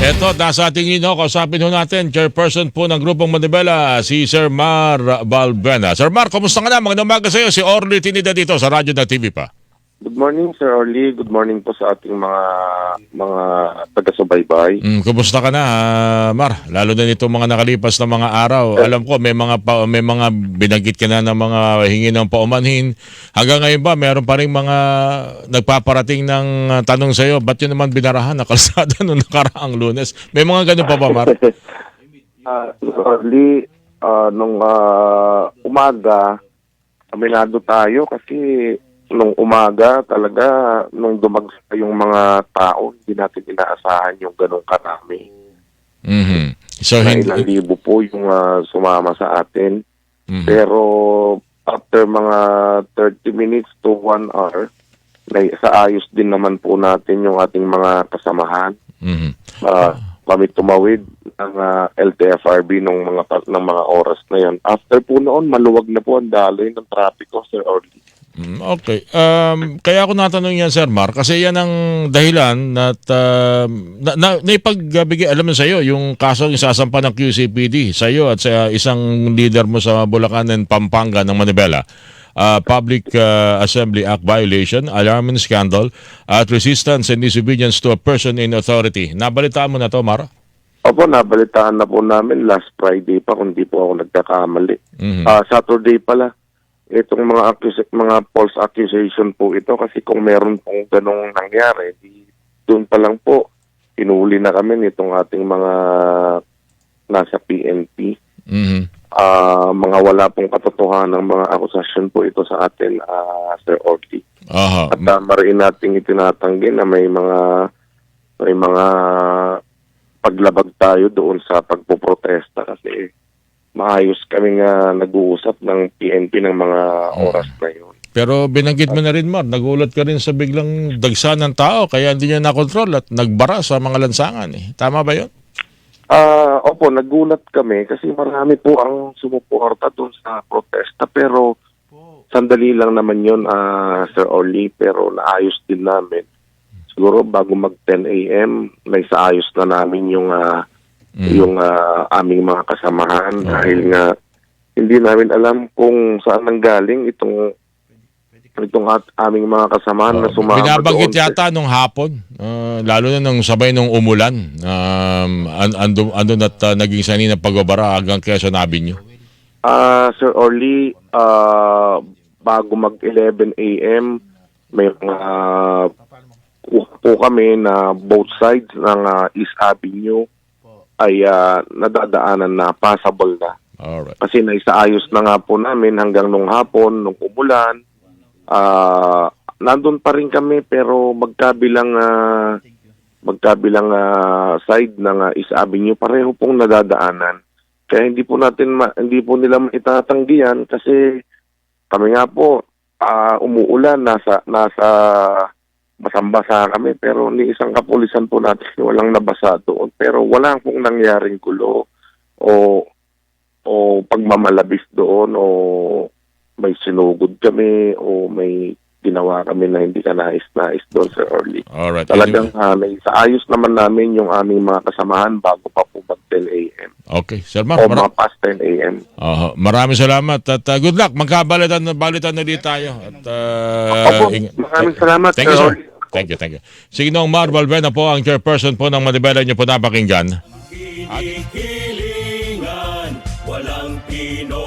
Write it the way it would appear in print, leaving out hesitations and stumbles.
Eto, nasa ating lino, kausapin ho natin, chairperson po ng Grupong Manibela, si Sir Mar Balbuena. Sir Mar, kumusta ka na? Magandang umaga sa iyo. Si Orly Tinida dito sa radyo na TV pa. Good morning, Sir Orly. Good morning po sa ating mga taga-subaybay. Kumusta ka na, Mar? Lalo na nitong mga nakalipas na mga araw. Alam ko, may mga binanggit ka na ng mga hingi ng paumanhin. Hanggang ngayon ba, meron pa rin mga nagpaparating ng tanong sa iyo, ba't yun naman binarahan na kalsada noong nakaraang Lunes? May mga ganun pa ba, Mar? Sir Orly, nung umaga, aminado tayo kasi nung umaga talaga, nung dumagsa yung mga tao, hindi natin inaasahan yung ganong karami. Mm-hmm. So, na ilang libo po yung sumama sa atin. Mm-hmm. Pero after mga 30 minutes to 1 hour, sa ayos din naman po natin yung ating mga kasamahan. Mm-hmm. Kami tumawid ng LTFRB ng mga oras na yan. After po noon, maluwag na po ang daloy ng trapiko, Sir Orly. Okay. Kaya ako natanong yan, Sir Mar, kasi yan ang dahilan at naipagbigay, alam mo sa iyo, yung kaso yung sasampa ng QCPD sa iyo at sa isang leader mo sa Bulacan and Pampanga ng Manibela. Public Assembly Act violation, alarming scandal, at resistance and disobedience to a person in authority. Nabalitaan mo na to, Mar? Opo, nabalitaan na po namin last Friday pa, kung di po ako nagkakamali. Mm-hmm. Saturday pala. Itong mga false accusation po ito kasi kung meron pong ganong nangyari, doon pa lang po, pinuli na kami nitong ating mga nasa PNP. Mm-hmm. Mga wala pong katotohanan ng mga akusasyon po ito sa atin, Sir Orly. Aha. At mariin nating itinatanggi na may mga paglabag tayo doon sa pagpoprotesta kasi maayos kami nga nag-uusap ng PNP ng mga oras na yun. Pero binanggit mo na rin, Mar, nagulat ka rin sa biglang dagsa ng tao kaya hindi niya nakontrol at nagbara sa mga lansangan. Tama ba yun? Opo, nagulat kami kasi marami po ang sumuporta doon sa protesta pero sandali lang naman yun, Sir Orly, pero naayos din namin. Siguro bago mag 10 a.m. naisaayos na namin yung aming mga kasamahan dahil nga hindi namin alam kung saan nanggaling itong aming mga kasamahan na sumama doon. Binabanggit yata nung hapon, lalo na nung sabay nung umulan, andun at naging sanay ng pagbabara hanggang Quezon Avenue. Sir Orly, bago mag 11 a.m. may mga po kami na both sides ng East Avenue ay nadadaanan na, passable na. Alright. Kasi naisaayos na nga po namin hanggang nung hapon, nung umulan. Nandun pa rin kami pero magkabilang side ng East Avenue, pareho pong nadadaanan. Kaya hindi po nila maitatanggihan kasi kami nga po umuulan, nasa basang-basa kami pero ni isang kapulisan po natin walang nabasa doon. Pero wala pong nangyaring gulo o pagmamalabis doon o may sinugod kami o may ginawa kami na hindi ka nais-nais doon, Sir Orly. Alright. Talagang ayos naman namin yung aming mga kasamahan bago pa po mag 10 a.m. Okay, Sir Mar. O mga past 10 a.m. Maraming salamat at good luck. Magkabalitan na din tayo. At, Opo, maraming salamat, thank you, Sir sir. Orly. Thank you. Sige nung Mar Balbuena po, ang chairperson po ng Manibela niyo po napakinggan. Hinihilingan, walang Pinoy.